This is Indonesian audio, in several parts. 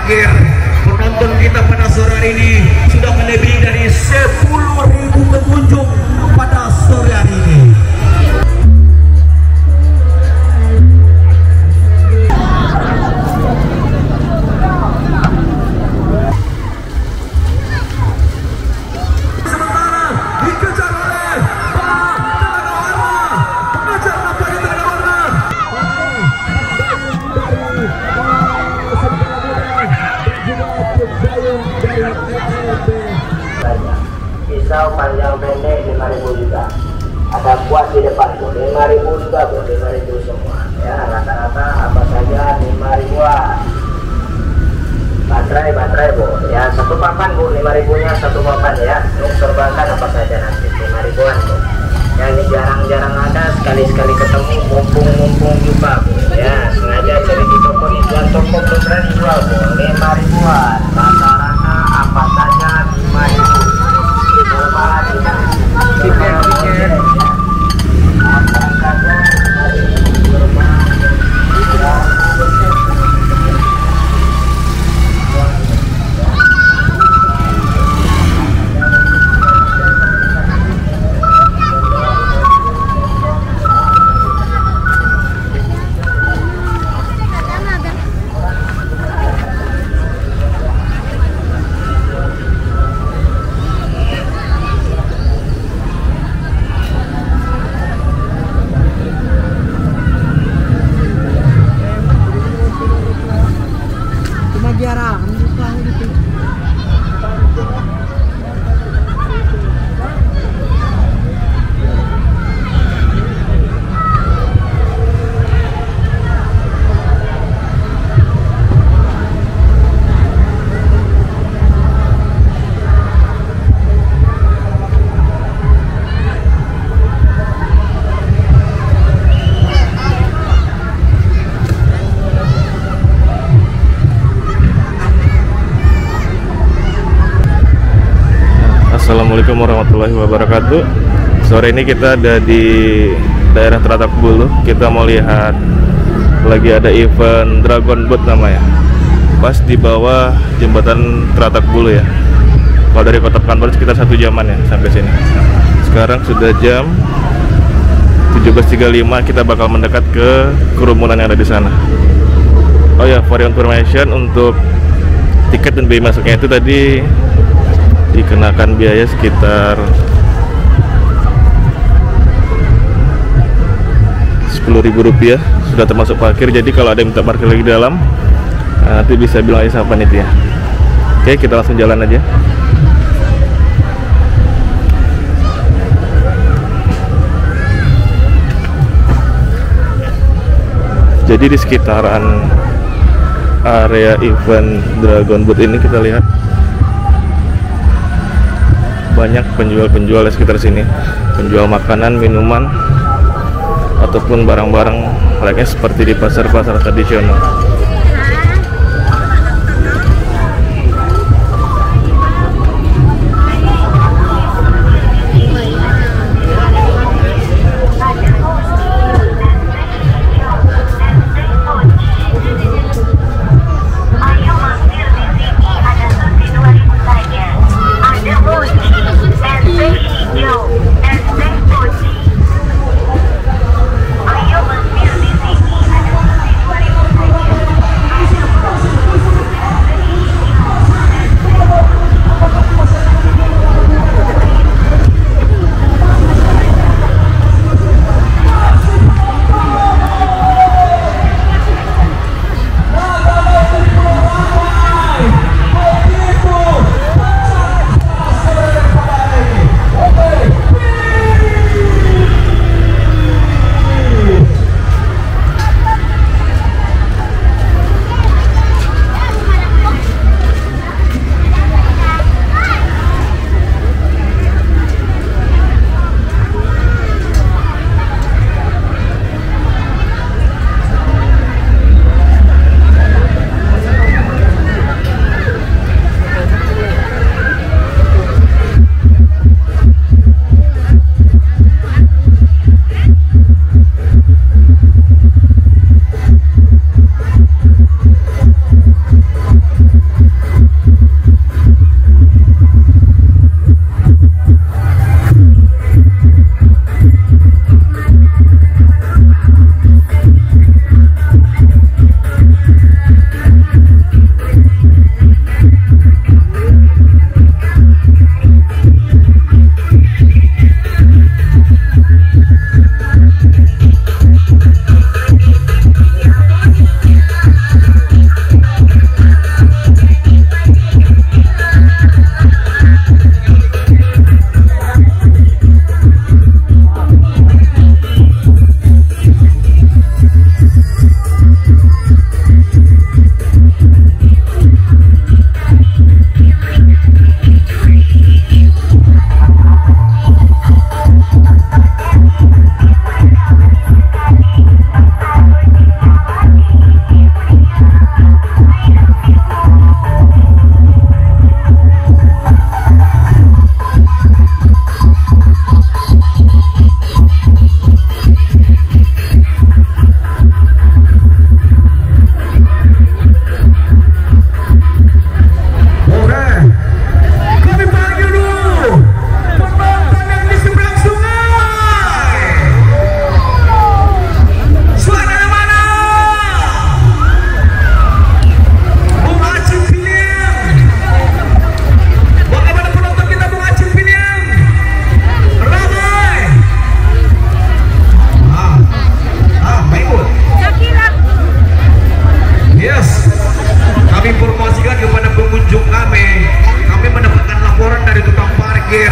terakhir. Penonton kita pada sore hari ini sudah melebihi dari 10.000 pengunjung pada sore hari ini. Pisau panjang pendek 5.000 juga. Ada kuat di depan tuh 5.000 juga bro, 5.000 semua. Ya rata-rata apa saja 5.000-an. Baterai bu. Ya satu papan bu, 5.000-nya satu papan ya. Untuk terbangkan apa saja nanti 5.000-an bu. Ya ini jarang-jarang ada, sekali-sekali ketemu, mumpung juga bu. Ya sengaja cari di toko di toko belum berani jual bu. 5.000-an. Rata-rata apa saja 5.000. Assalamualaikum warahmatullahi wabarakatuh. Sore ini kita ada di daerah Teratak Bulu. Kita mau lihat lagi ada event Dragon Boat namanya. Pas di bawah jembatan Teratak Bulu ya. Kalau dari Kota Pekanbaru sekitar 1 jaman ya sampai sini. Sekarang sudah jam 17.35, kita bakal mendekat ke kerumunan yang ada di sana. Oh ya, for information, untuk tiket dan biaya masuknya itu tadi dikenakan biaya sekitar 10.000 rupiah, sudah termasuk parkir. Jadi kalau ada yang minta parkir lagi di dalam, nanti bisa bilang aja sama panitia. Oke, kita langsung jalan aja. Jadi di sekitaran area event Dragon Boat ini kita lihat banyak penjual-penjual di sekitar sini, penjual makanan, minuman, ataupun barang-barang lainnya seperti di pasar-pasar tradisional. Yes, kami informasikan kepada pengunjung kami mendapatkan laporan dari tukang parkir.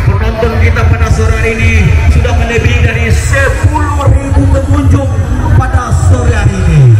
Penonton kita pada sore hari ini sudah melebihi dari 10.000 pengunjung pada sore hari ini.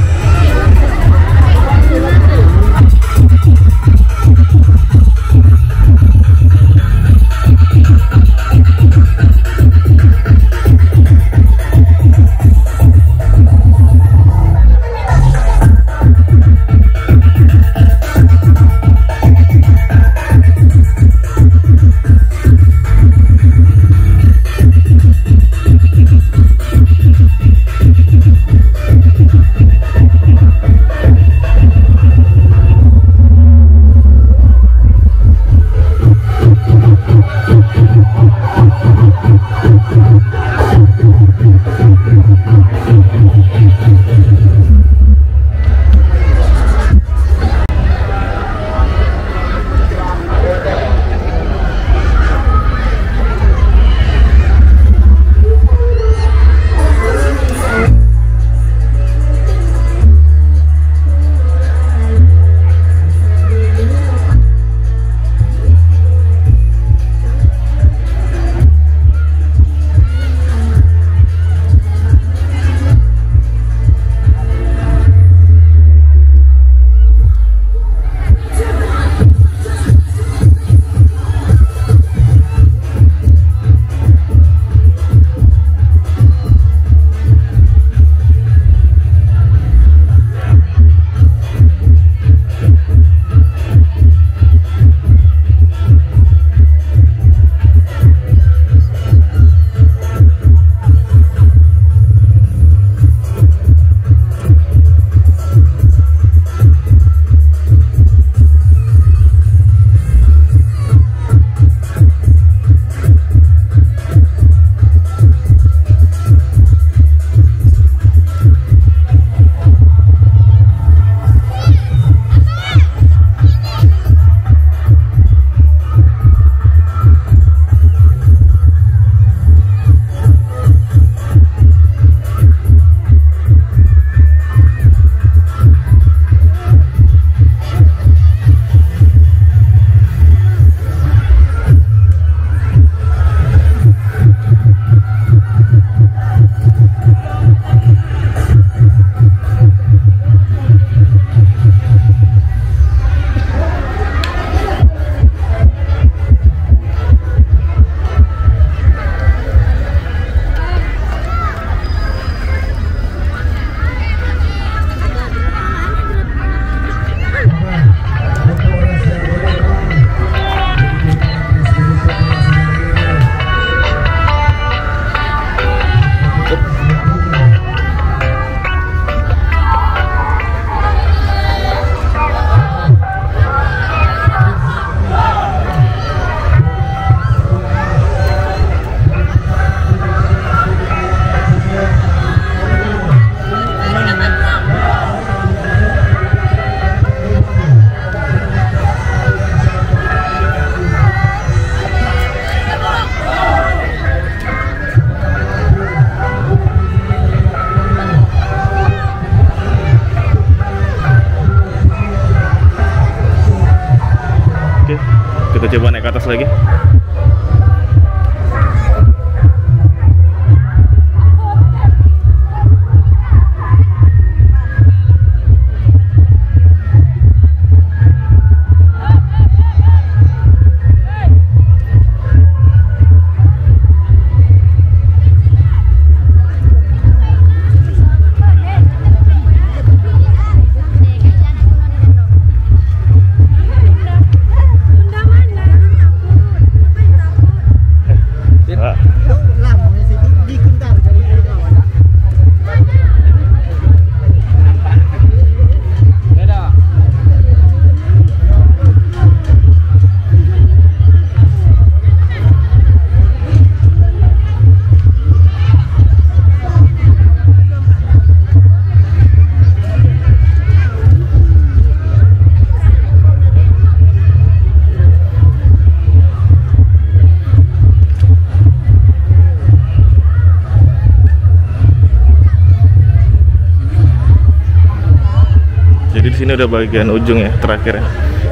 Jadi di sini udah bagian ujung ya, terakhir ya.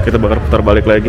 Kita bakal putar balik lagi.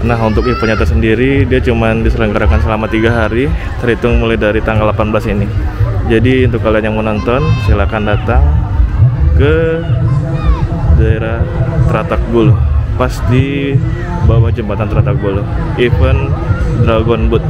Nah, untuk eventnya sendiri dia cuman diselenggarakan selama 3 hari, terhitung mulai dari tanggal 18 ini. Jadi untuk kalian yang mau nonton, silakan datang ke daerah Tratak Buluh, pas di bawah jembatan Tratak Buluh, event Dragon Boat.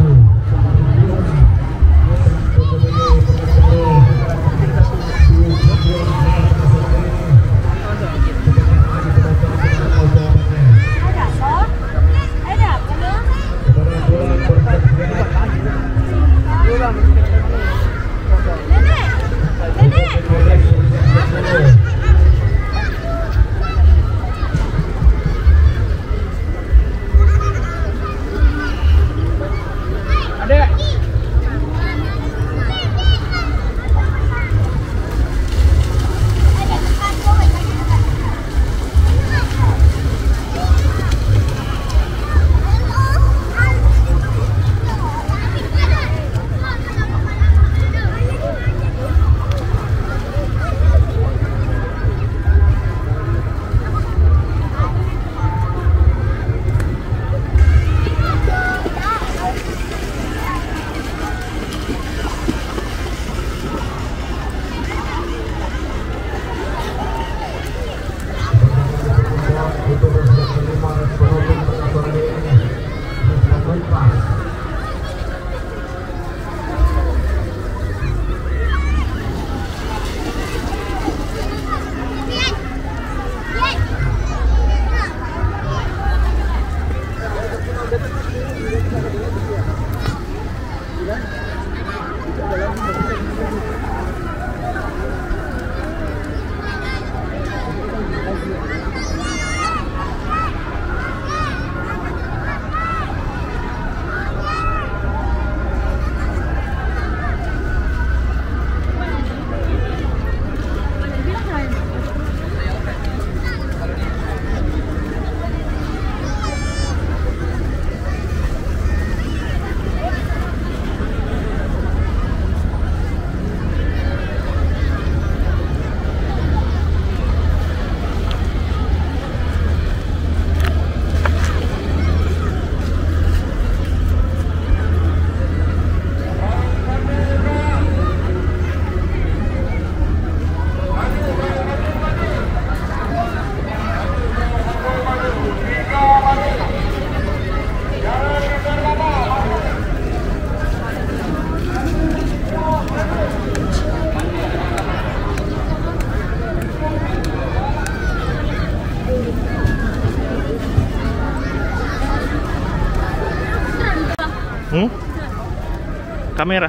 kamera.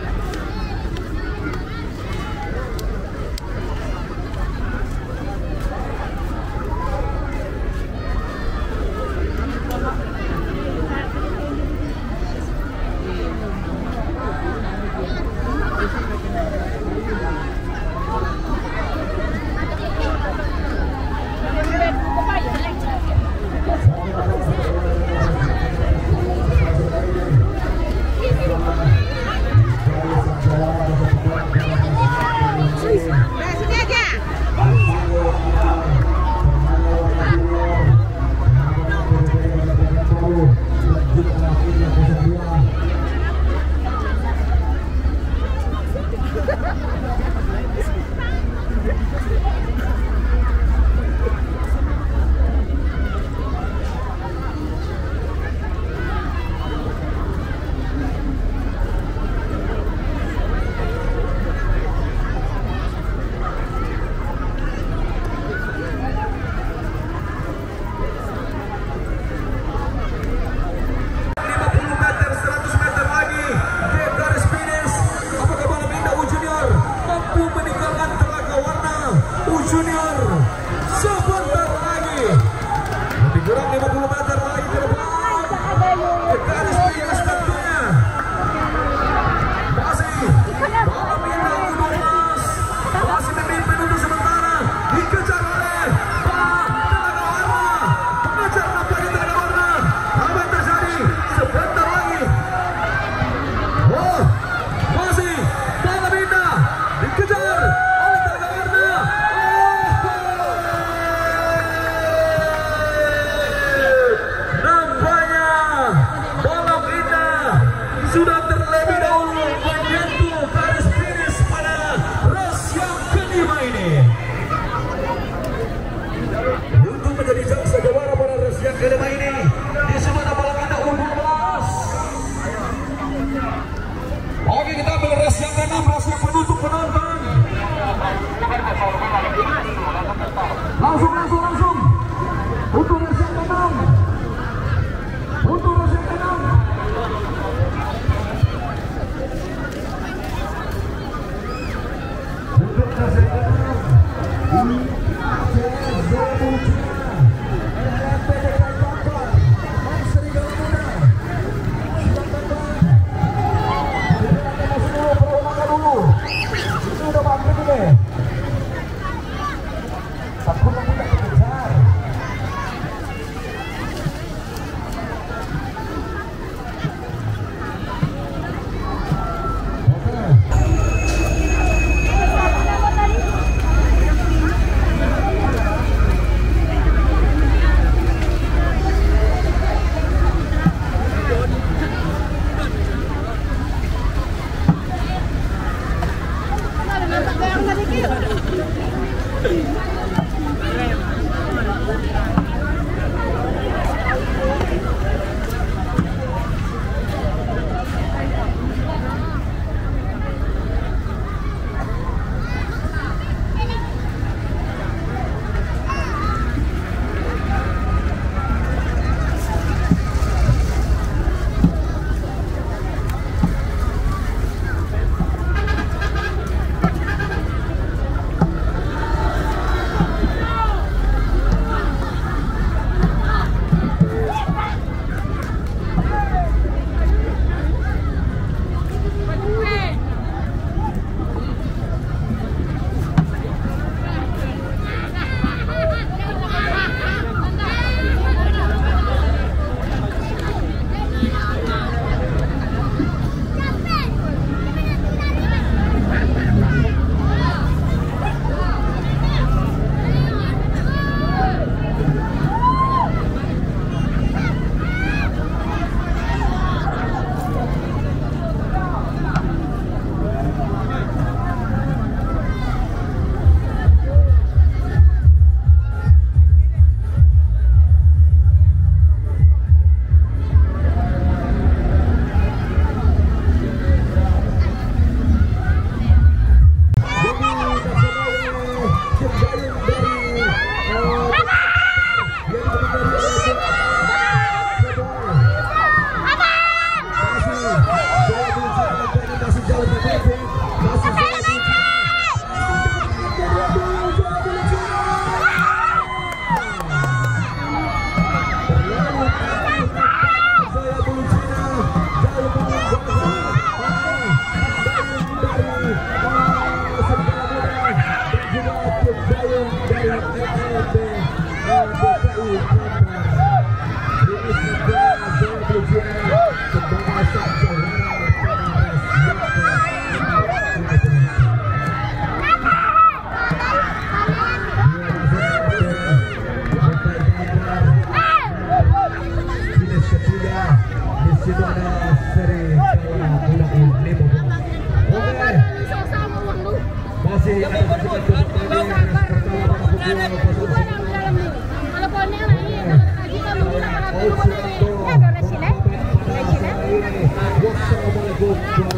masih ada Sabar, dua yang di dalam ini. Kalau pohonnya lah ini, kalau kita menggunakan pohonnya, ya ada resile. Wassalamualaikum